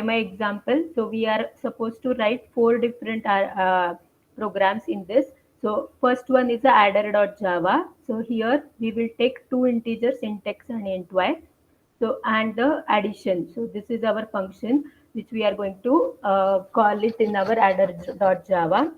my example. So we are supposed to write four different programs in this. So first one is the adder.java. So here we will take two integers, int x and int y. So and the addition. So this is our function which we are going to call it in our adder.java.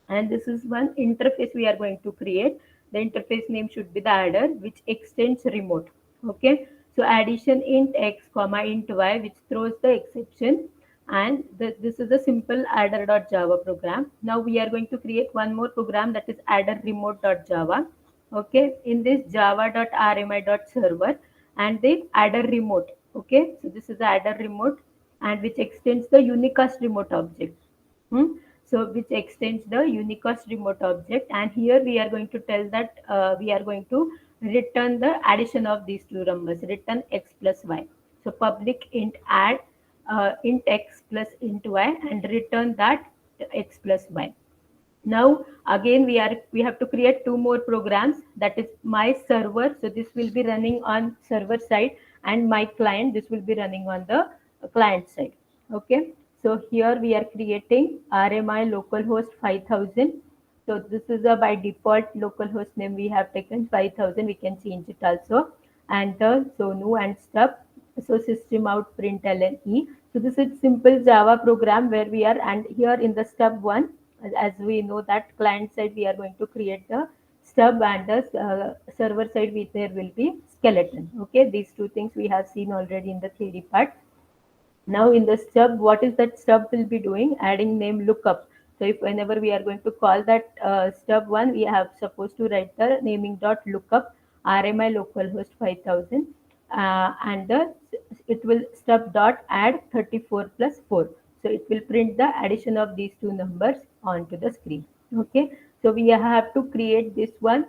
And this is one interface we are going to create. The interface name should be the adder, which extends remote. Okay, so addition int x comma int y, which throws the exception. And this is a simple adder.java program. Now we are going to create one more program, that is adder remote.java. Okay, in this java.rmi.server and the adder remote. Okay, so this is the adder remote, and which extends the unicast remote object. Hmm? So which extends the unicast remote object, and here we are going to tell that we are going to return the addition of these two numbers, return x plus y. So public int add int x plus int y and return that x plus y. Now again we have to create two more programs, that is my server. So this will be running on server side, and my client, this will be running on the client side. Okay, so here we are creating RMI localhost 5000. So this is a by default localhost name we have taken 5000. We can change it also. And the so new and stub. So system out println e. So this is simple Java program where we are, and here in the stub one, as we know that client side we are going to create the stub, and the server side there will be skeleton. Okay, these two things we have seen already in the theory part. Now in the stub, what is that stub will be doing? Adding name lookup. So if whenever we are going to call that stub one, we have supposed to write the naming dot lookup RMI localhost 5000, and it will stub dot add 34 plus 4. So it will print the addition of these two numbers onto the screen. Okay, so we have to create this one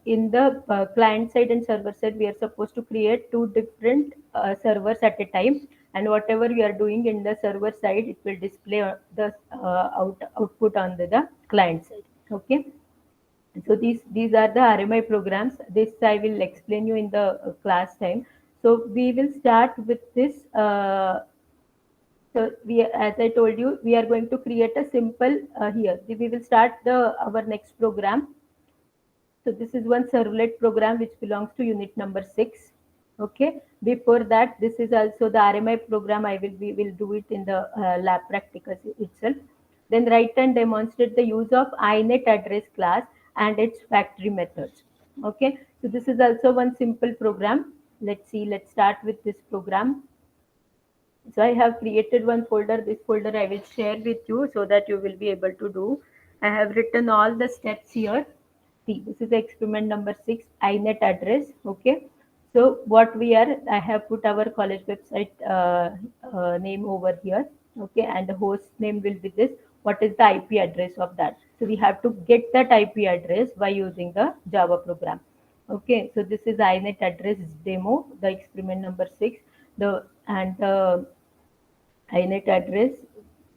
in the client side and server side. We are supposed to create two different servers at a time, and whatever we are doing in the server side, it will display the output on the client side. Okay, so these are the RMI programs. This I will explain you in the class time. So we will start with this. So we, as I told you, we are going to create a simple here. We will start the our next program. So this is one servlet program which belongs to unit number 6. Okay. Before that, this is also the RMI program. We will do it in the lab practicals itself. Then write and demonstrate the use of inet address class and its factory methods. Okay. So this is also one simple program. Let's see. Let's start with this program. So I have created one folder. This folder I will share with you so that you will be able to do. I have written all the steps here. See, this is experiment number 6, inet address. Okay. So what we are, I have put our college website name over here. Okay, and the host name will be this. What is the IP address of that? So we have to get that IP address by using the Java program. Okay, so this is inet address demo, the experiment number 6. The and the inet address,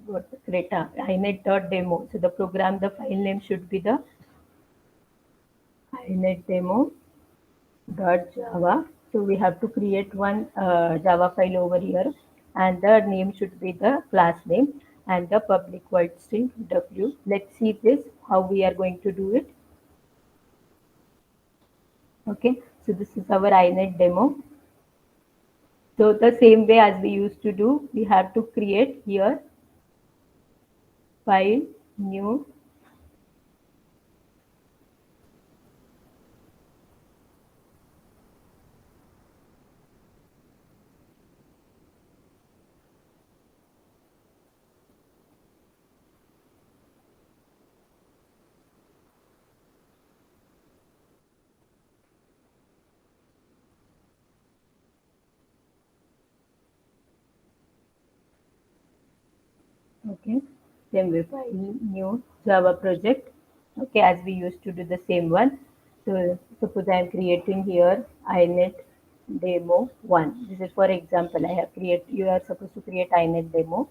what data inet.demo. So the program, the file name should be the inetdemo.java. So we have to create one Java file over here, and the name should be the class name and the public void string w. Let's see this how we are going to do it. Okay, so this is our inet demo. So the same way as we used to do, we have to create here file new. Okay, same way file new Java project. Okay, as we used to do the same one. So suppose I am creating here inet demo 1. This is for example. I have create. You are supposed to create inet demo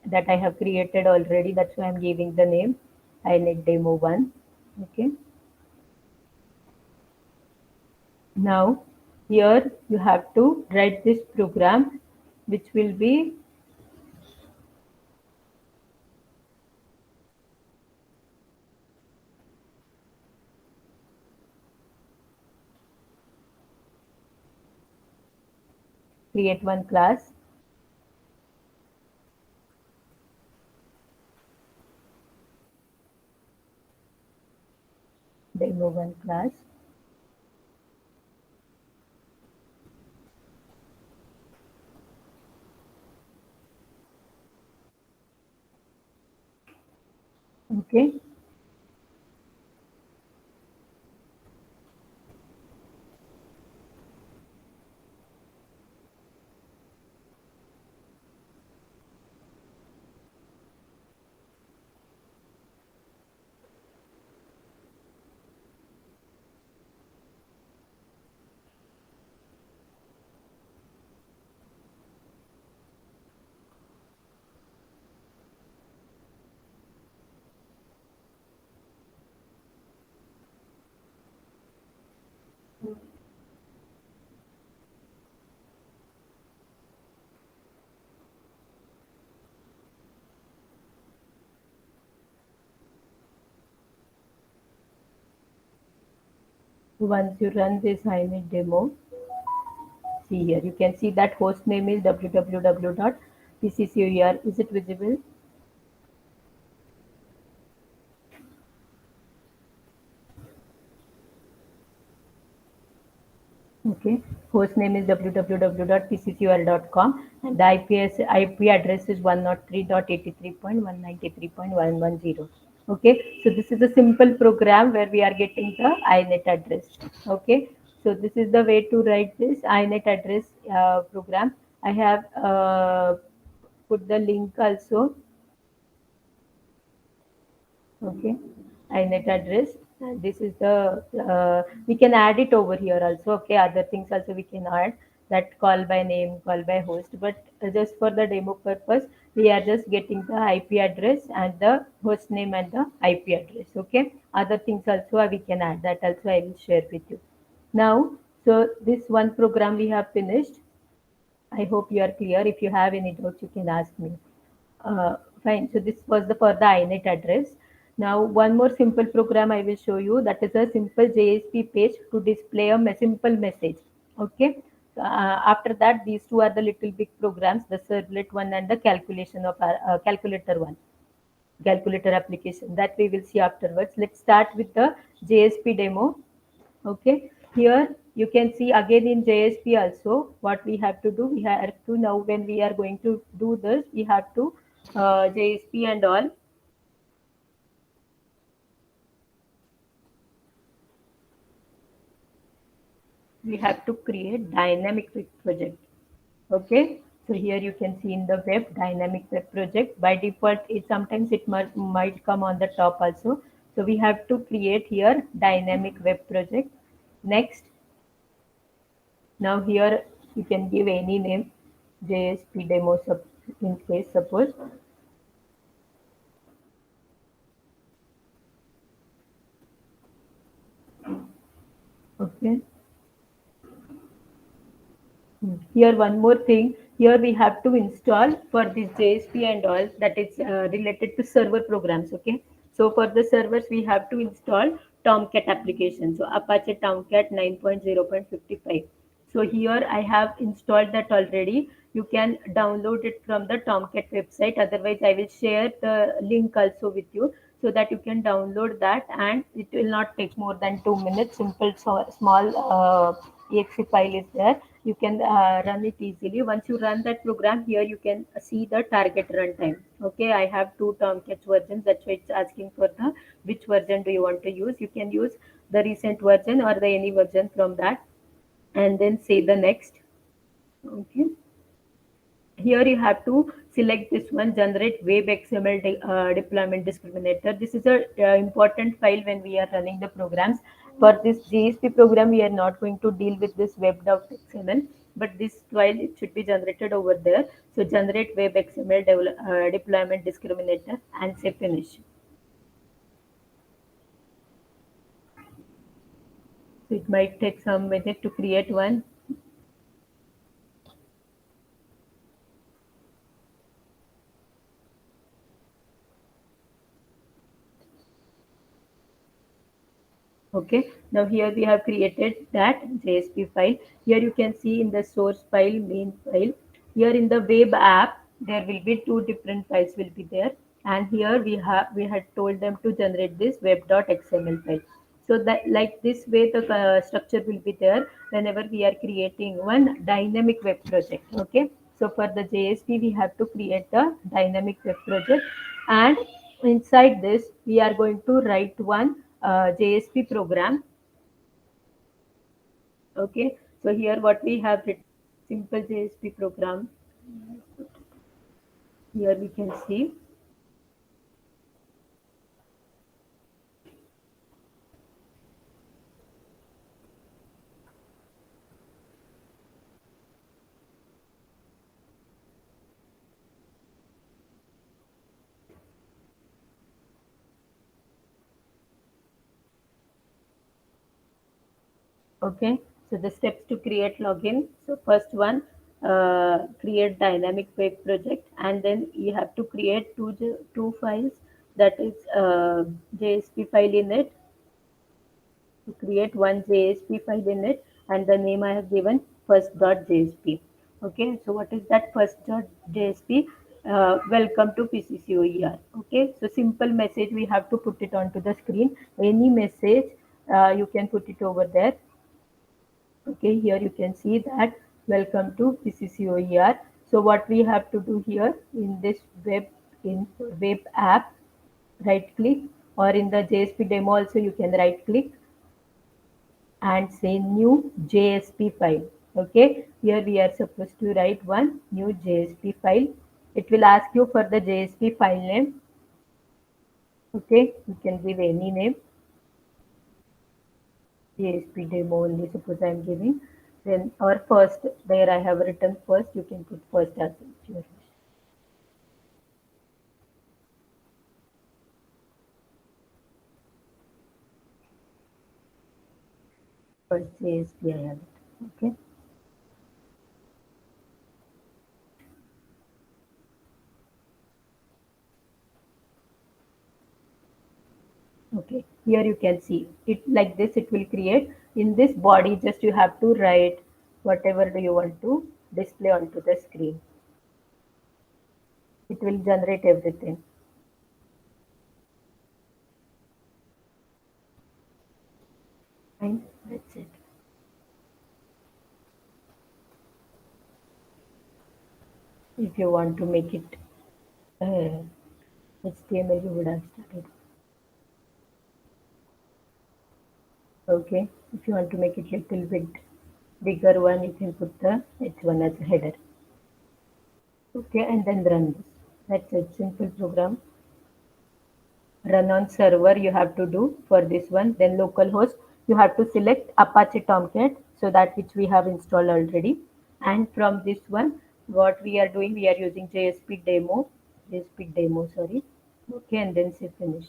that I have created already. That's why I'm giving the name inet demo 1. Okay. Now here you have to write this program which will be create one class, demo one class. Okay. Once you run this INET demo, see here, you can see that host name is www.pccoer. Is it visible? Okay. Host name is www.pccur.com and the IP address is 103.83.193.110. Okay. So this is a simple program where we are getting the INET address. Okay. So this is the way to write this INET address program. I have put the link also. Okay, inet address. And this is the we can add it over here also. Okay, other things also we can add, that call by name, call by host, but just for the demo purpose we are just getting the IP address and the host name and the IP address. Okay, other things also we can add, that also I will share with you now. So this one program we have finished. I hope you are clear. If you have any doubts, you can ask me. Fine. So this was for the INET address. Now one more simple program I will show you. That is a simple JSP page to display a simple message. Okay. After that, these two are the little big programs: the servlet one and the calculation of calculator one, calculator application, that we will see afterwards. Let's start with the JSP demo. Okay, here you can see again in JSP also what we have to do. We have to, now when we are going to do this, we have to JSP and all. We have to create dynamic web project. Okay, so here you can see in the web dynamic web project. By default, it sometimes it might come on the top also. So we have to create here dynamic web project. Next, now here you can give any name, JSP demo in case suppose. Okay. Here one more thing. Here we have to install for this JSP and all, that is related to server programs. Okay. So for the servers we have to install Tomcat application. So Apache Tomcat 9.0.55. So here I have installed that already. You can download it from the Tomcat website. Otherwise, I will share the link also with you so that you can download that, and it will not take more than 2 minutes. Simple, so small exe file is there. You can run it easily. Once you run that program, here you can see the target runtime. Okay, I have two Tomcat versions. That's why it's asking for the which version do you want to use. You can use the recent version or the any version from that, and then say the next. Okay, here you have to select this one, generate web xml deployment discriminator. This is a important file when we are running the programs. For this GSP program we are not going to deal with this web.xml, but this file, it should be generated over there. So generate web xml deployment discriminator and say finish. So it might take some minute to create one. Okay, now here we have created that JSP file. Here you can see in the source file, main file. Here in the web app, there will be two different files will be there. And here we had told them to generate this web.xml file. So that like this way the structure will be there whenever we are creating one dynamic web project. Okay, so for the JSP we have to create a dynamic web project, and inside this we are going to write one JSP program. Okay, so here what we have written, simple JSP program. Here we can see. Okay, so the steps to create login. So first one, create dynamic web project, and then you have to create two files. That is JSP file in it. To create one JSP file in it, and the name I have given first.jsp. Okay, so what is that first.jsp? Welcome to PCCOER. Okay, so simple message we have to put it onto the screen. Any message you can put it over there. Okay, here you can see that welcome to PCCOER. So what we have to do here in this web app, right click, or in the JSP demo also you can right click and say new JSP file. Okay, here we are supposed to write one new JSP file. It will ask you for the JSP file name. Okay, you can give any name. JSP demo only, suppose I am giving. Then or first, there I have written first, you can put first as your first JSP I have it. Okay. Okay, here you can see it like this. It will create in this body. Just you have to write whatever do you want to display onto the screen. It will generate everything. And that's it. If you want to make it HTML, you would have started. Okay, if you want to make it little bit bigger one, you can put the H1 as a header. Okay, and then run this. That's a simple program. Run on server you have to do for this one. Then localhost, you have to select Apache Tomcat, so that which we have installed already. And from this one, what we are doing, we are using JSP demo, sorry. Okay, and then say finish.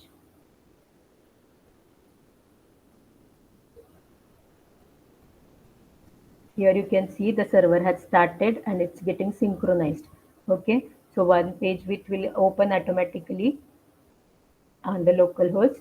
Here you can see the server has started and it's getting synchronized. Okay, so one page which will open automatically on the local host.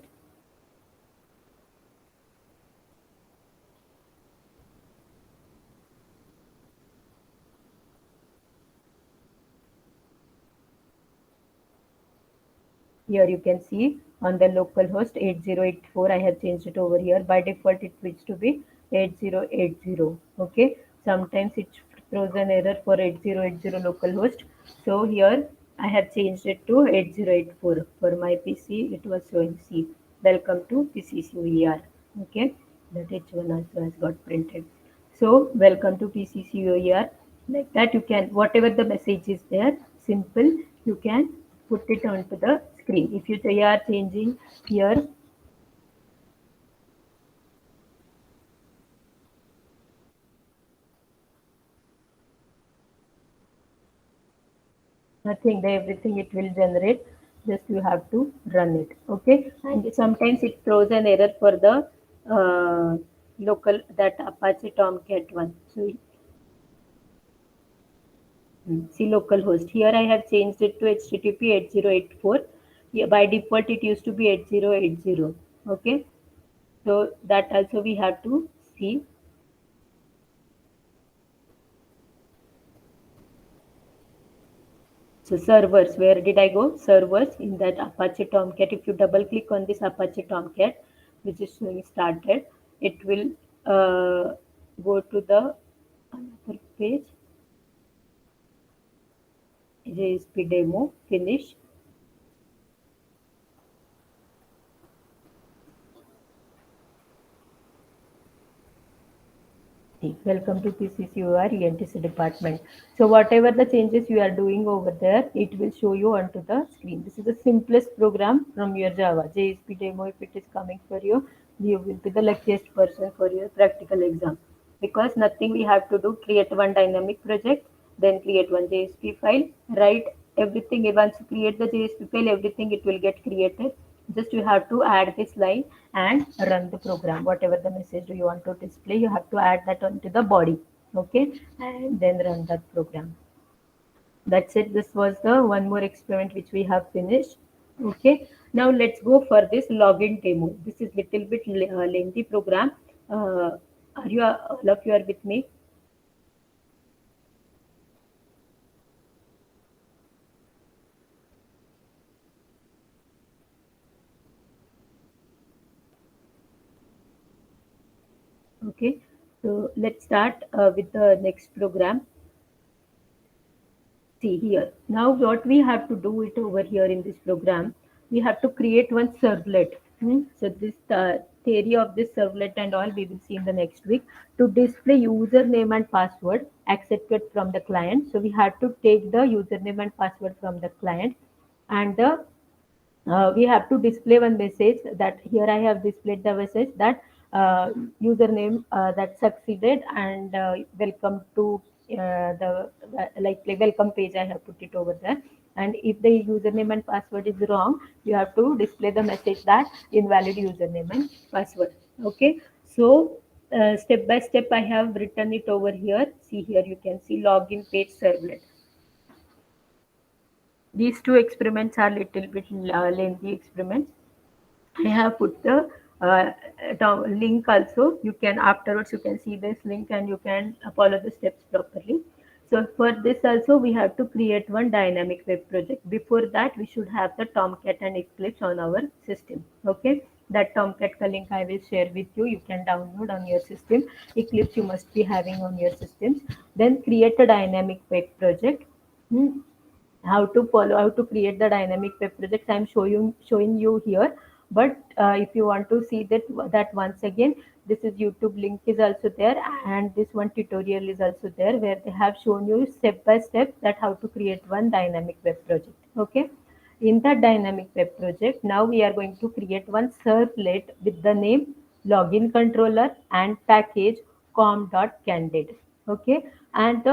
Here you can see on the local host 8084, I have changed it over here. By default, it switched to be 8080. Okay, sometimes it throws an error for 8080 local host. So here I have changed it to 8084. For my PC, it was showing C. Welcome to PCCOER. Okay, that H1 also has got printed. So welcome to PCCOER. Like that, you can whatever the message is there, simple. You can put it onto the screen. If you are changing here, nothing, everything it will generate. Just you have to run it. Okay, and sometimes it throws an error for the local that Apache Tomcat one. So see localhost. Here I have changed it to HTTP 8084. Yeah, by default it used to be 8080. Okay. So that also we have to see. So servers, where did I go? Servers in that Apache Tomcat. If you double click on this Apache Tomcat, which is showing started, it will go to the another page, JSP demo, finish. Welcome to PCCUR ENTC department. So whatever the changes you are doing over there, it will show you onto the screen. This is the simplest program from your Java. JSP demo, if it is coming for you, you will be the luckiest person for your practical exam. Because nothing we have to do, create one dynamic project, then create one JSP file, write everything. Once you create the JSP file, everything it will get created. Just you have to add this line and run the program. Whatever the message you want to display, you have to add that onto the body. Okay, and then run that program. That's it. This was the one more experiment which we have finished. Okay, now let's go for this login demo. This is little bit lengthy program. Are you all of you are with me? Okay, so let's start with the next program. See here. Now what we have to do it over here in this program, we have to create one servlet. So this theory of this servlet and all we will see in the next week to display username and password accepted from the client. So we have to take the username and password from the client and the we have to display one message that here I have displayed the message that username that succeeded and welcome to like welcome page I have put it over there. And if the username and password is wrong, you have to display the message that invalid username and password. Okay, so step by step I have written it over here. See here, you can see login page servlet. These two experiments are little bit lengthy experiments. I have put the link also. You can afterwards you can see this link and you can follow the steps properly. So for this also we have to create one dynamic web project. Before that we should have the Tomcat and Eclipse on our system. Okay, that Tomcat ka link I will share with you. You can download on your system. Eclipse you must be having on your systems. Then create a dynamic web project. Hmm, how to follow, how to create the dynamic web projects I'm showing you here. But if you want to see that once again, this is YouTube link is also there, and this one tutorial is also there where they have shown you step by step that how to create one dynamic web project. Okay, in that dynamic web project, now we are going to create one servlet with the name login controller and package com.candid. Okay, and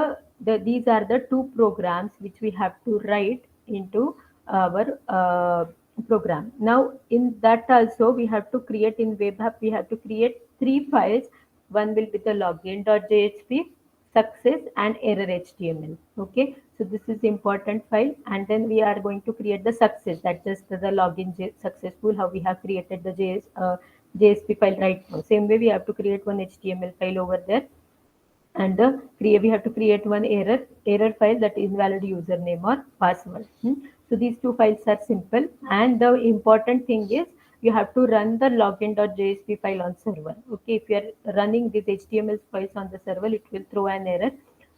these are the two programs which we have to write into our program. Now, in that also we have to create in web app, we have to create three files. One will be the login.jhp, success and error html. Okay, so this is important file, and then we are going to create the success, that just the login successful, how we have created the JSP file right now. Same way we have to create one HTML file over there, and we have to create one error file, that is invalid username or password. So these two files are simple, and the important thing is you have to run the login.jsp file on server. Okay, if you are running these HTML files on the server, it will throw an error.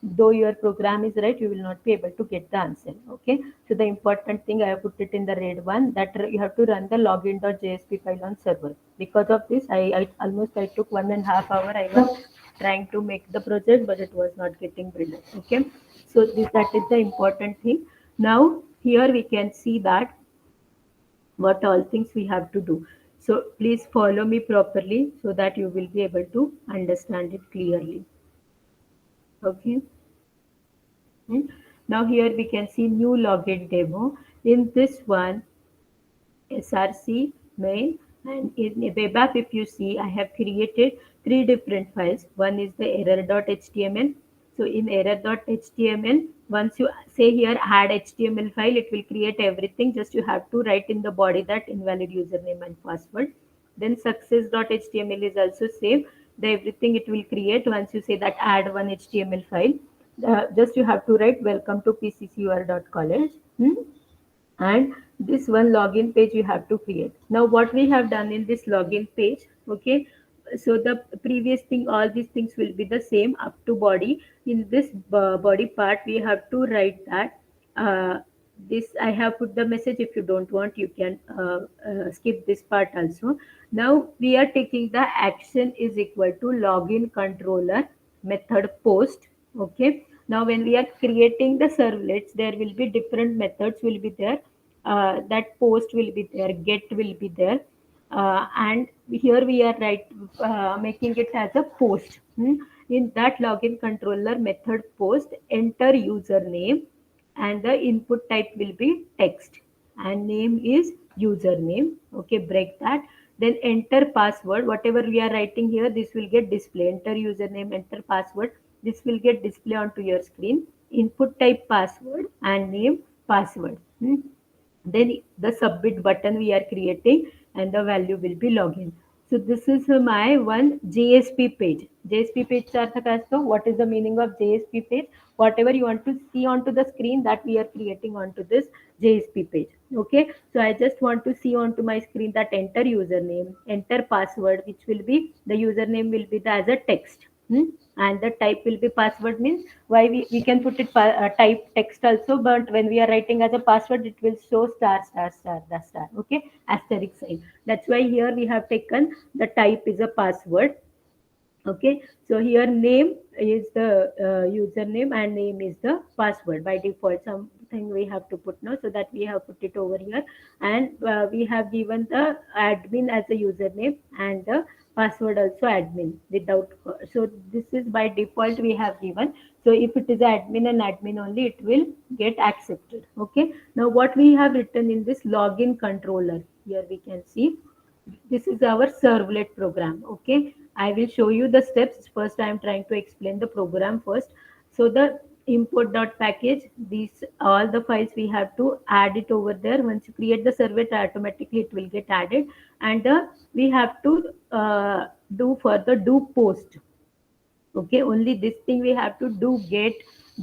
Though your program is right, you will not be able to get the answer. Okay, so the important thing I have put it in the red one, that you have to run the login.jsp file on server. Because of this, I almost I took 1.5 hours. I was trying to make the project, but it was not getting built up. Okay, so that is the important thing. Now here we can see that what all things we have to do. So please follow me properly so that you will be able to understand it clearly. Okay. Hmm. Now here we can see new login demo. In this one, src main, and in a web app, if you see, I have created three different files. One is the error.html. So in error.html, once you say here add HTML file, it will create everything. Just you have to write in the body that invalid username and password. Then success.html is also saved. The everything it will create once you say that add one HTML file. Just you have to write welcome to pccur.college. And this one login page you have to create. Now what we have done in this login page, okay, so the previous thing, all these things will be the same up to body. In this body part we have to write that this I have put the message. If you don't want, you can skip this part also. Now we are taking the action is equal to login controller method post. Okay, now when we are creating the servlets, there will be different methods will be there. That post will be there, get will be there, and here we are making it as a post. In that login controller method post, enter username and the input type will be text and name is username. Okay, break that. Then enter password, whatever we are writing here, this will get display. Enter username, enter password, this will get display onto your screen. Input type password and name password. Then the submit button we are creating and the value will be login. So this is my one JSP page. JSP page चा अर्थ काय असतो? What is the meaning of JSP page? Whatever you want to see onto the screen, that we are creating onto this JSP page. Okay, so I just want to see onto my screen that enter username, enter password, which will be the username will be the, as a text. And the type will be password. Means why we can put it type text also, but when we are writing as a password it will show star star star the star. Okay, asterisk sign. That's why here we have taken the type is a password. Okay, so here name is the username and name is the password. By default something we have to put now, so that we have put it over here. And we have given the admin as a username and the password also admin without, so this is by default we have given. So if it is admin and admin only, it will get accepted. Okay, now what we have written in this login controller, here we can see this is our servlet program. Okay, I will show you the steps. First I am trying to explain the program first. So the import dot package, these all the files we have to add it over there. Once you create the servlet, automatically it will get added. And we have to do further do post. Okay, only this thing we have to do, get,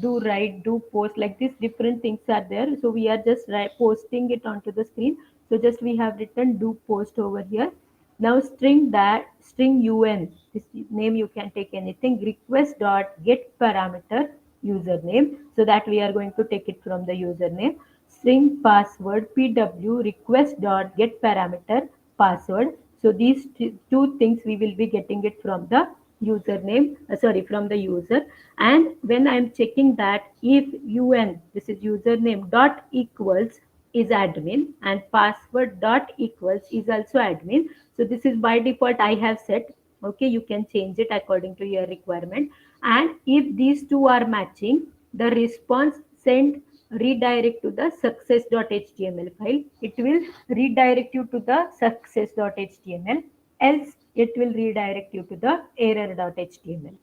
do write, do post, like this different things are there. So we are just posting it onto the screen. So just we have written do post over here. Now string, that string un, this name you can take anything, request dot get parameter username, so that we are going to take it from the username. String password pw request dot get parameter password. So these two things we will be getting it from the username, sorry, from the user. And when I'm checking that if un, this is username dot equals is admin and password dot equals is also admin. So this is by default I have set. Okay, you can change it according to your requirement. And if these two are matching, the response send redirect to the success.html file. It will redirect you to the success.html, else it will redirect you to the error.html.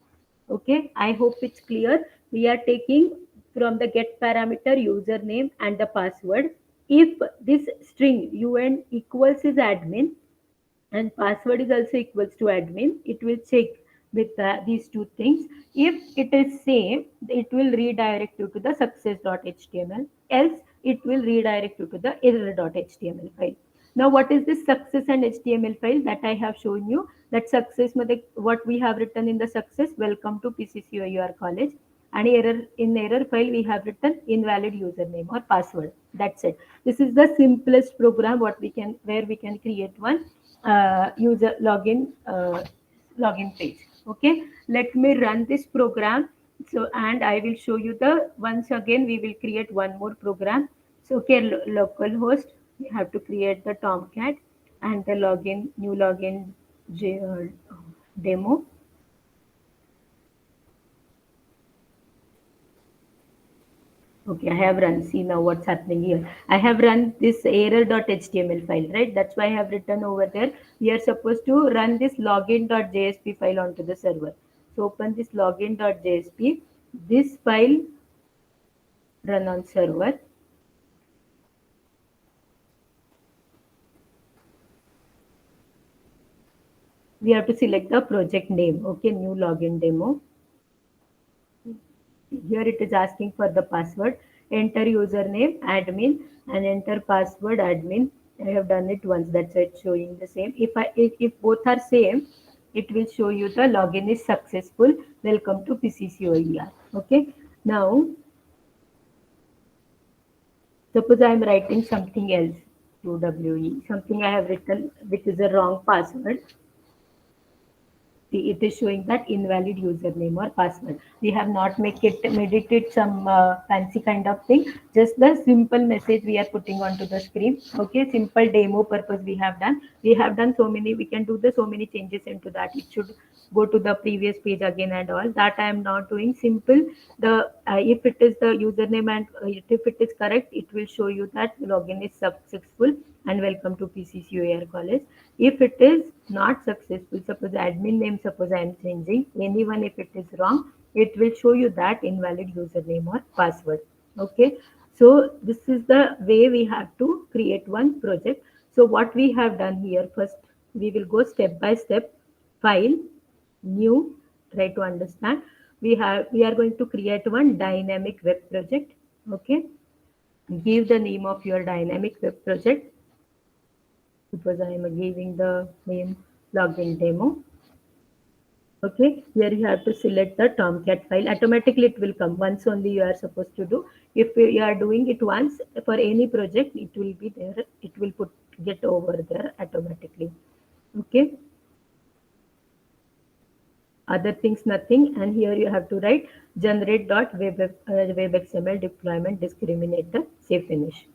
Okay, I hope it's clear. We are taking from the get parameter username and the password. If this string un equals is admin and password is also equals to admin, it will check with these two things. If it is same, it will redirect you to the success.html, else it will redirect you to the error.html file. Now what is this success and html file that I have shown you? That success मध्ये what we have written in the success, welcome to pccur college. And error, in error file we have written invalid username or password. That's it. This is the simplest program what we can, where we can create one user login page. Okay, let me run this program. So and I will show you the, once again we will create one more program. So okay, localhost, we have to create the tomcat and the login, new login demo. Okay, I have run. See now what's happening here. I have run this error.html file, right? That's why I have written over there. We are supposed to run this login.jsp file onto the server. So open this login.jsp. This file run on server. we have to select the project name. Okay, new login demo. Here it is asking for the password. Enter username admin and enter password admin. I have done it once, that's why it's showing the same. If both are same, it will show you the login is successful. Welcome to PCCOER. Okay. Now suppose I am writing something else to WE, something I have written which is a wrong password. See, it is showing that invalid username or password. We have not made it some fancy kind of thing. Just the simple message we are putting onto the screen. Okay, simple demo purpose we have done. We have done so many. We can do the so many changes into that. It should go to the previous page again and all. That I am not doing. Simple. The if it is the username and if it is correct, it will show you that login is successful and welcome to PCCOAR college. If it is not successful, suppose admin name, suppose I am changing, anyone if it is wrong, it will show you that invalid username or password. Okay. So this is the way we have to create one project. So what we have done here, first we will go step by step. File, new, try to understand. We are going to create one dynamic web project. Okay. Give the name of your dynamic web project. Because I am giving the name login demo. Okay, here you have to select the Tomcat file. Automatically it will come. Once only you are supposed to do. If you are doing it once for any project, it will be there. It will get over there automatically. Okay. Other things nothing. And here you have to write generate.web XML deployment discriminator. Save finish.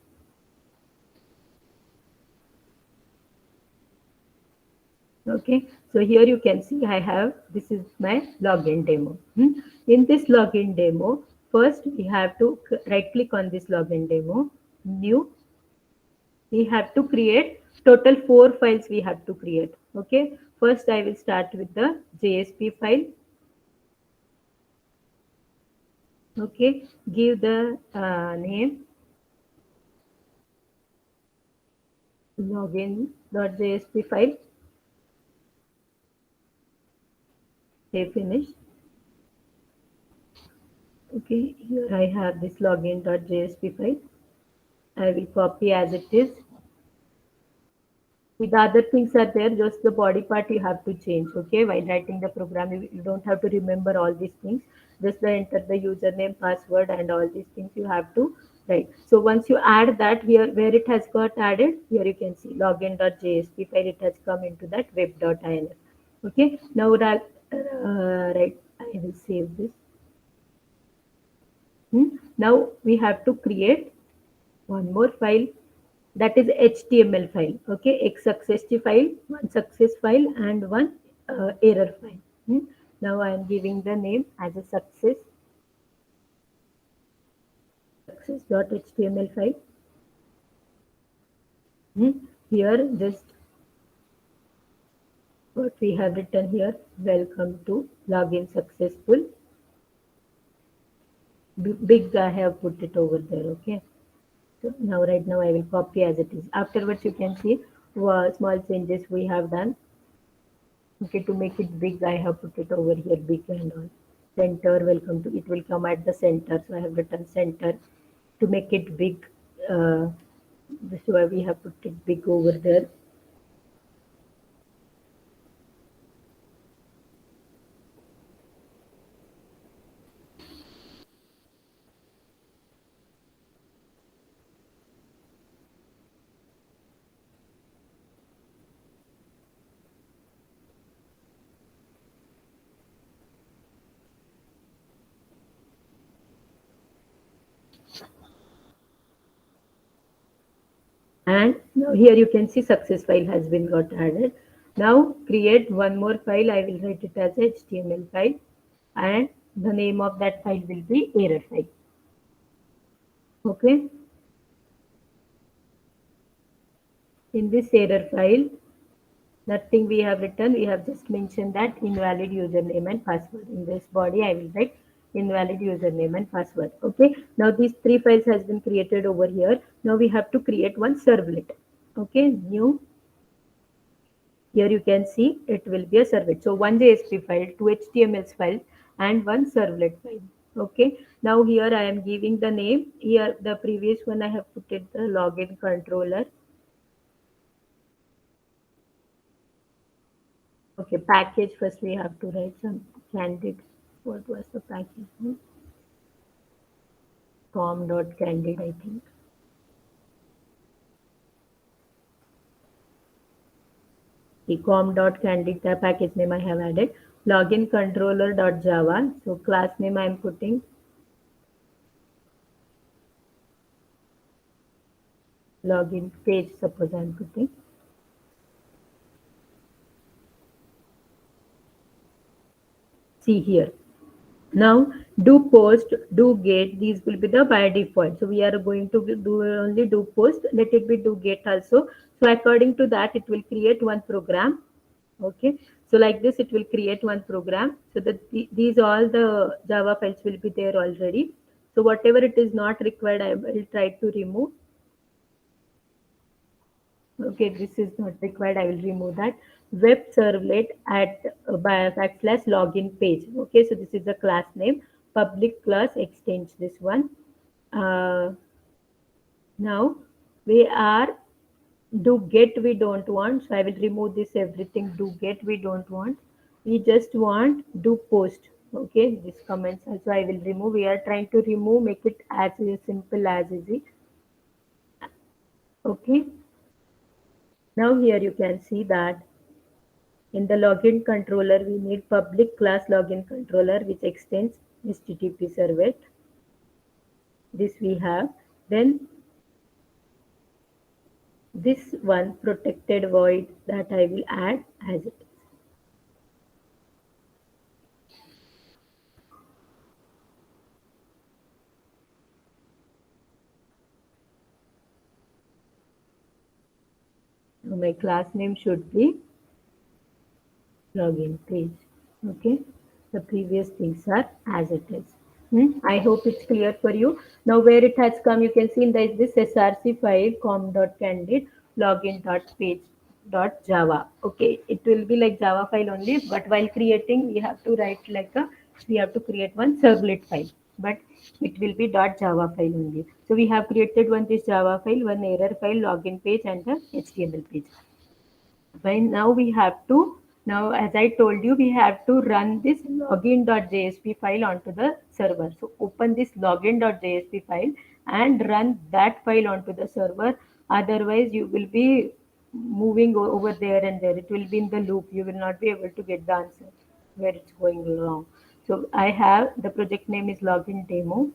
Okay, so here you can see I have, this is my login demo. In this login demo, first we have to right click on this login demo, new. We have to create total 4 files we have to create. Okay, first I will start with the JSP file. Okay, give the name login.jsp file. Save finish. Okay, here I have this login.jsp file. I will copy as it is. With the other things are there, just the body part you have to change. Okay, while writing the program, you don't have to remember all these things. Just enter the username, password, and all these things you have to write. So once you add that here, where it has got added, here you can see login.jsp file. It has come into that web.inf. Okay, now that right, I will save this. Now we have to create one more file, that is HTML file. Okay, X success file, one success file, and one error file. Now I am giving the name as a success.html file. Here just what we have written here, welcome to login successful. Big I have put it over there. Okay, so now right now I will copy as it is. Afterwards you can see small changes we have done. Okay, to make it big, I have put it over here, big and all. Center, welcome to, it will come at the center. So I have written center to make it big. This is why we have put it big over there. And now here you can see success file has been got added. Now create one more file. I will write it as HTML file, and the name of that file will be error file. Okay. In this error file, nothing we have written. We have just mentioned that invalid username and password. In this body, I will write invalid username and password. Okay. Now these 3 files has been created over here. Now we have to create one servlet. Okay. New Here you can see it will be a servlet. So one JSP file, two HTML files, and one servlet file. Okay. Now here I am giving the name. Here the previous one I have put it the login controller. Okay, package first we have to write some candid. What was the package name? Com.candid, I think. The com.candid the package name I have added. Login controller.java. So class name I am putting login page, suppose I am putting. See here. Now do post, do get, these will be the by default. So we are going to do only do post, let it be do get also. So according to that, it will create one program. Okay. So like this, it will create one program. So that these all the Java files will be there already. So whatever it is not required, I will try to remove. Okay, this is not required. I will remove that. Web servlet at by backslash login page. Okay, so this is the class name. Public class exchange this one. Uh, Now we are do get we don't want. So I will remove this everything. Do get we don't want. We just want do post. Okay, this comments also I will remove. We are trying to remove, make it as simple as easy. Okay. Now here you can see that in the login controller, we need public class login controller which extends HTTP servlet. This we have. Then this one protected void that I will add as it is. Now my class name should be login page. Okay, the previous things are as it is. I hope it's clear for you. Now where it has come, you can see in this src file com.candid login.page.java. Okay, it will be like Java file only, but while creating we have to write like a we have to create one servlet file, but it will be .java file only. So we have created one this Java file, one error file, login page, and the HTML page. Right now we have to, now as I told you, we have to run this login.jsp file onto the server. So open this login.jsp file and run that file onto the server. Otherwise you will be moving over there and there, it will be in the loop, you will not be able to get the answer where it's going wrong. So I have the project name is login demo.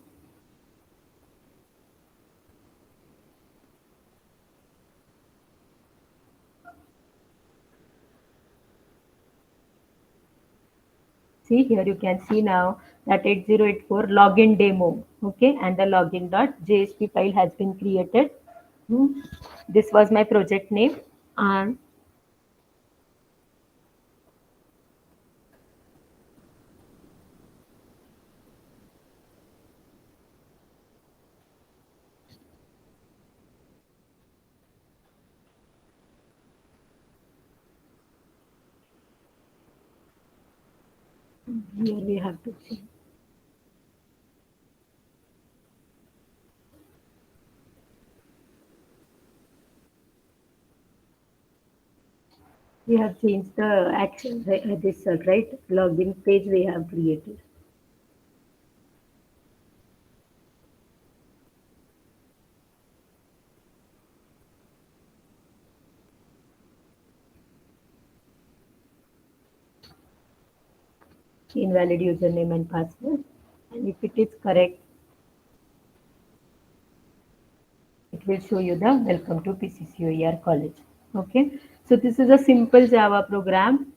See here you can see now that 8084 login demo. Okay, and the login.jsp file has been created. Hmm. This was my project name, and here we have to see. We have changed the action this right login page we have created. Invalid username and password, and if it is correct, it will show you the welcome to PCCOER college. Okay, so this is a simple Java program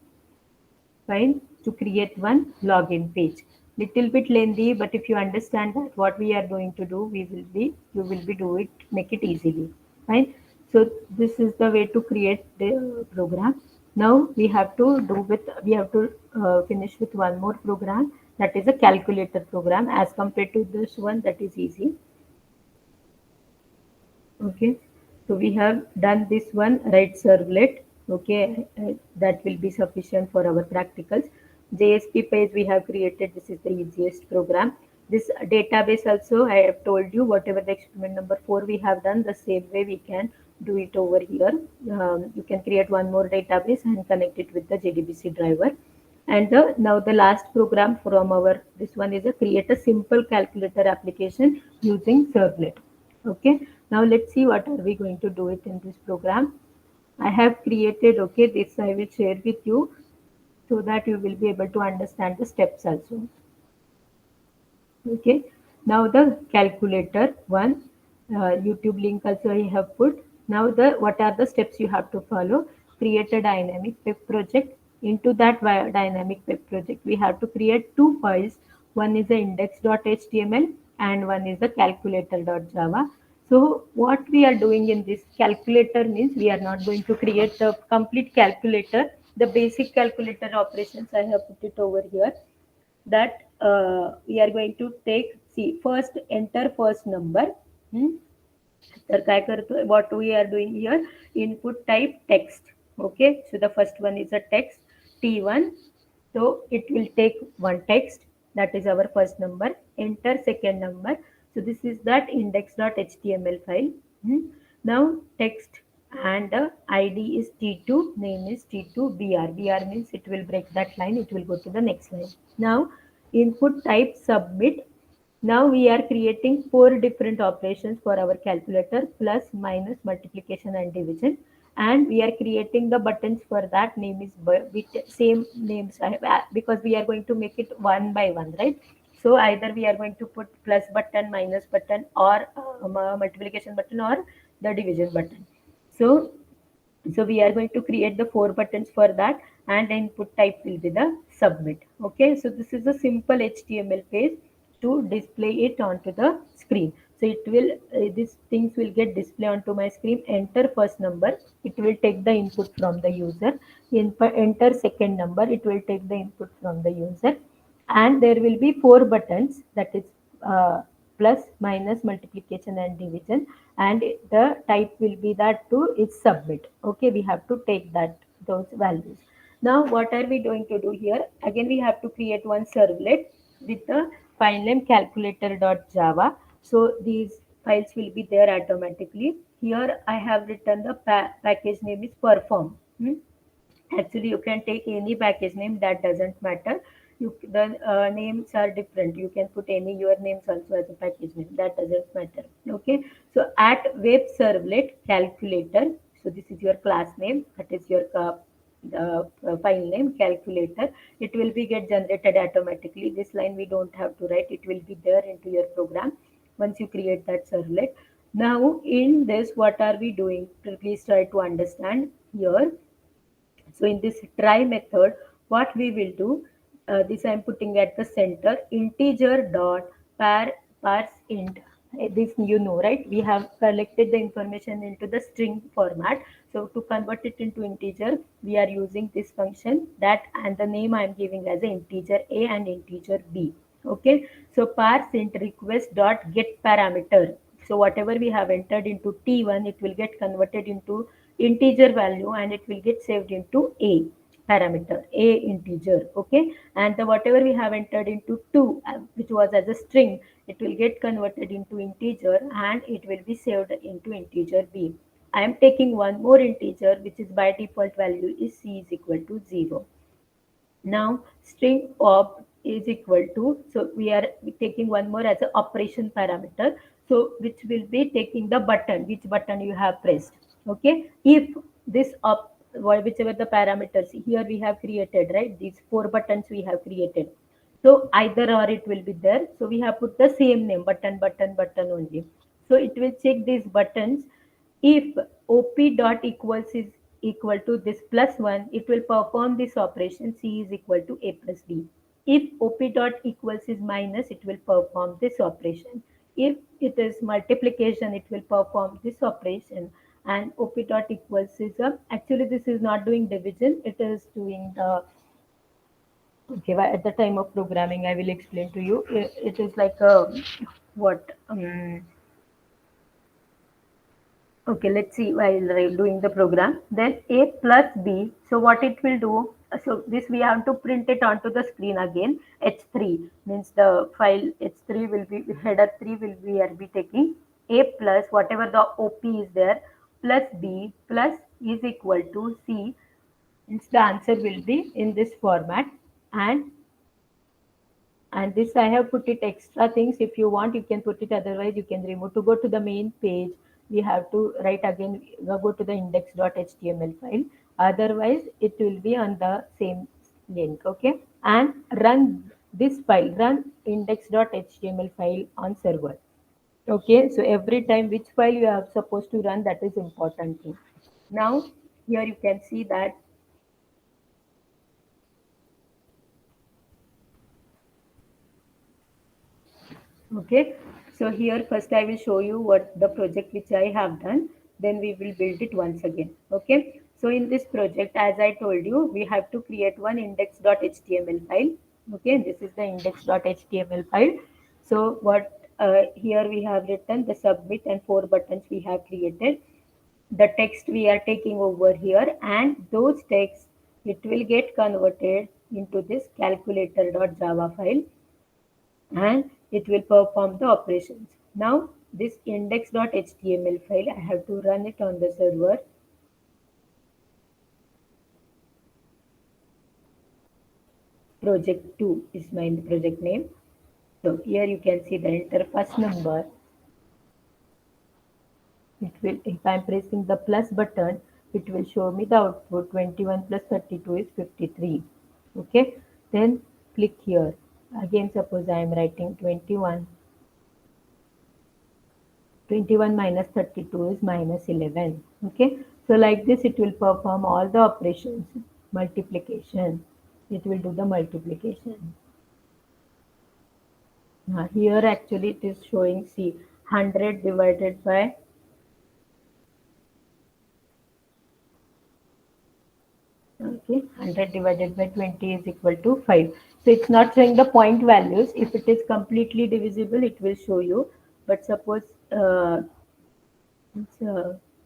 fine to create one login page. Little bit lengthy, but if you understand that what we are going to do, you will be do it, make it easily. Fine. So this is the way to create the program. Now we have to finish with one more program, that is a calculator program as compared to this one that is easy. Okay. So we have done this one, write servlet. Okay, that will be sufficient for our practicals. JSP page we have created. This is the easiest program. This database also I have told you whatever the experiment number 4 we have done, the same way we can do it over here. You can create one more database and connect it with the JDBC driver. And now the last program from our this one is a create a simple calculator application using servlet. Okay, now let's see what are we going to do it in this program. I have created, okay, this I will share with you so that you will be able to understand the steps also. Okay, now the calculator one, YouTube link also I have put. Now the what are the steps you have to follow? Create a dynamic web project. Into that dynamic web project, we have to create two files. One is the index.html and one is the calculator.java. So what we are doing in this calculator means we are not going to create the complete calculator. The basic calculator operations I have put it over here, that we are going to take, see, first enter first number. hmm, तर काय करतोय, what we are doing here, input type text. Okay, so the first one is a text t1, so it will take one text, that is our first number. Enter second number, so this is that index.html file. Hmm. Now text, and id is t2, name is t2 br means it will break that line, it will go to the next line. Now input type submit. Now we are creating four different operations for our calculator: plus, minus, multiplication and division. And we are creating the buttons for that. Name is with same names I have, because we are going to make it one by one, right? So either we are going to put plus button, minus button, or multiplication button, or the division button. So we are going to create the four buttons for that, and the input type will be the submit. Okay, so this is a simple HTML page to display it onto the screen. So it will, these things will get display onto my screen. Enter first number, it will take the input from the user. Enter second number, it will take the input from the user. And there will be four buttons, that is plus, minus, multiplication and division, and the type will be that too is submit. Okay, we have to take that those values. Now what are we going to do here? Again we have to create one servlet with the file name calculator.java. So these files will be there automatically. Here I have written the package name is perform. Actually you can take any package name, that doesn't matter. The names are different, you can put any your names also as a package name, that doesn't matter. Okay, so at web servlet calculator, so this is your class name, that is your the file name calculator. It will be get generated automatically. This line we don't have to write, it will be there into your program once you create that servlet. Now in this what are we doing, please try to understand here. So in this try method, what we will do, this I am putting at the center, integer dot parse int. This you know, right? We have collected the information into the string format. So to convert it into integer, we are using this function, that, and the name I am giving as a integer a and integer b. Okay, so parse int request dot get parameter. So whatever we have entered into t1, it will get converted into integer value, and it will get saved into a parameter, a integer. Okay, and the whatever we have entered into 2, which was as a string, it will get converted into integer, and it will be saved into integer b. I am taking one more integer, which is by default value is c is equal to 0. Now string op is equal to, so we are taking one more as an operation parameter, so which will be taking the button, which button you have pressed. Okay, if this op, whichever the parameters here we have created, right, these four buttons we have created, so either or it will be there, so we have put the same name, button only. So it will check these buttons. If op dot equals is equal to this plus 1, it will perform this operation, c is equal to a plus b. If op dot equals is minus, it will perform this operation. If it is multiplication, it will perform this operation. And op dot equals is actually this is not doing division, it is doing the, okay, at the time of programming I will explain to you. It is like a what Okay, let's see while doing the program. Then A plus B. So what it will do? So this we have to print it onto the screen again. H3 means the file H3 will be header 3 will be taking A plus whatever the OP is there plus B plus is equal to C. Means the answer will be in this format, and this I have put it extra things. If you want, you can put it. Otherwise, you can remove. To go to the main page, we have to write again. Go to the index.html file. Otherwise, it will be on the same link. Okay, and run this file. Run index.html file on server. Okay, so every time which file you are supposed to run, that is important thing. Now here you can see that. Okay, so here first I will show you what the project which I have done, then we will build it once again. Okay, so in this project, as I told you, we have to create one index.html file. Okay, this is the index.html file. So what here we have written the submit and 4 buttons we have created. The text we are taking over here, and those texts it will get converted into this calculator.java file, and it will perform the operations. Now this index.html file, I have to run it on the server. Project 2 is my project name. So here you can see the enter first number. It will, if I am pressing the plus button, it will show me the output 21 plus 32 is 53. Okay, then click here. Again, suppose I am writing 21 minus 32 is minus 11. Okay, so like this it will perform all the operations. Multiplication, it will do the multiplication. Here actually it is showing, see, 100 divided by, okay, 100 divided by 20 is equal to 5. So it's not showing the point values. If it is completely divisible, it will show you. But suppose it's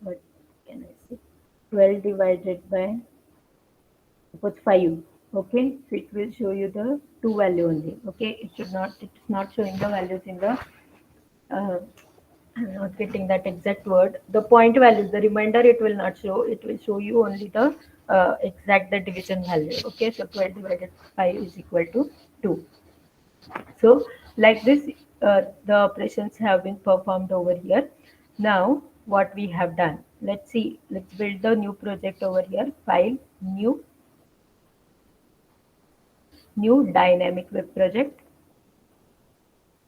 what can I say, 12 divided by suppose 5. Okay, so it will show you the two value only. Okay, it's not showing the values in the uh, I'm not getting that exact word. The point values, the remainder it will not show. It will show you only the exact the division value. Okay, so 12 divided by 5 is equal to 2. So like this, the operations have been performed over here. Now what we have done, let's see, let's build the new project over here. File, new dynamic web project.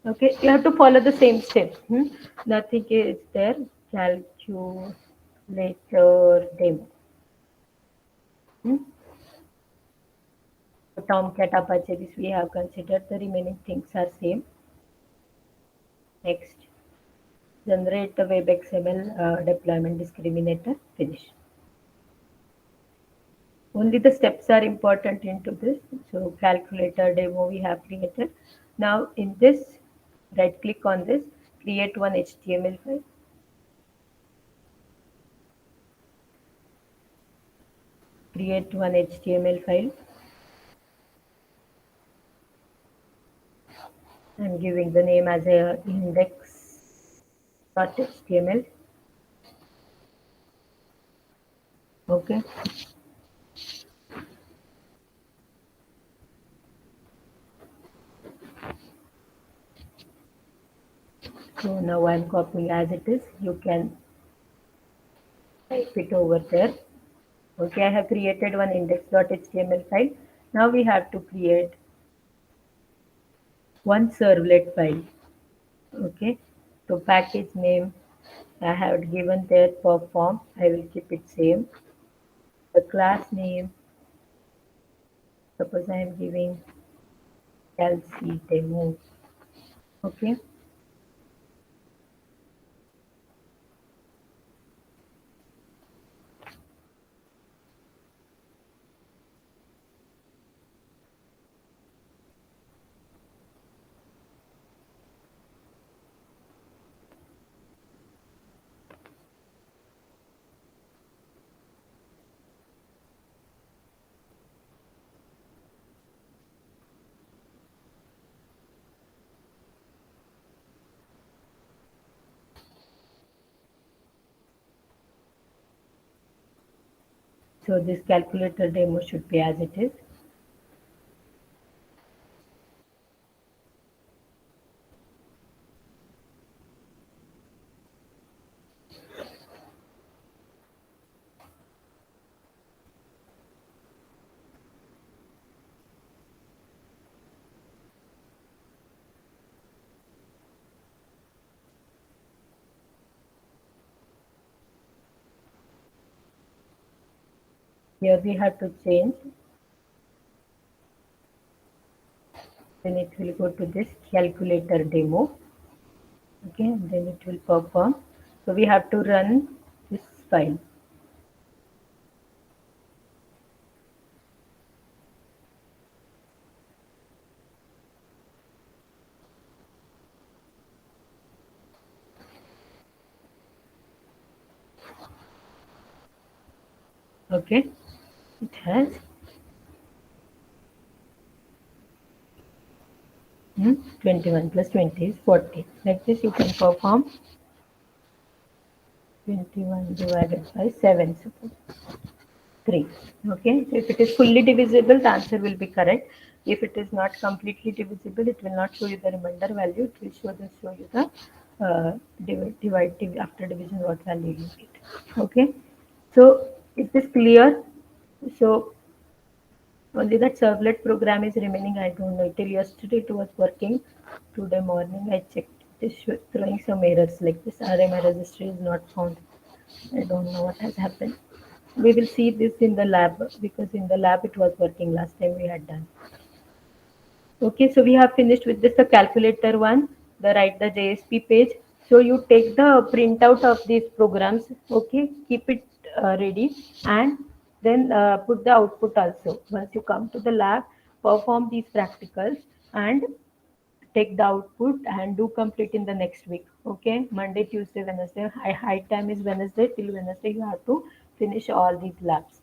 Okay, you have to follow the same steps. Nothing is there. Calculator demo. Hmm? Tomcat Apache, this we have considered. The remaining things are same. Next, generate the web XML deployment discriminator. Finish. Only the steps are important into this. So calculator demo we have created. Now in this, right click on this, create one HTML file. Create one HTML file. I'm giving the name as a index.html. Okay. So now I'm copying as it is. You can type it over there. Okay, I have created one index.html file. Now we have to create one servlet file. Okay, so package name I have given there perform. I will keep it same. The class name, suppose I am giving LC demo. Okay, So this calculator demo should be as it is. Here we have to change, then it will go to this calculator demo. Okay, then it will perform. So we have to run this file. Okay, it has 21 plus 20 is 40. Like this, you can perform 21 divided by 7, suppose 3. Okay, so if it is fully divisible, the answer will be correct. If it is not completely divisible, it will not show you the remainder value. It will show you the after division what value you get. Okay, so it is clear. So only that servlet program is remaining. I don't know. Till yesterday it was working. Today morning I checked. It is throwing some errors like this RMI registry is not found. I don't know what has happened. We will see this in the lab because in the lab it was working last time we had done. Okay, so we have finished with this the calculator one, the write the JSP page. So you take the printout of these programs, okay, keep it ready, and then put the output also. Once you come to the lab, perform these practicals and take the output and do complete in the next week. Okay, Monday, Tuesday, Wednesday. High time is Wednesday. Till Wednesday, you have to finish all these labs.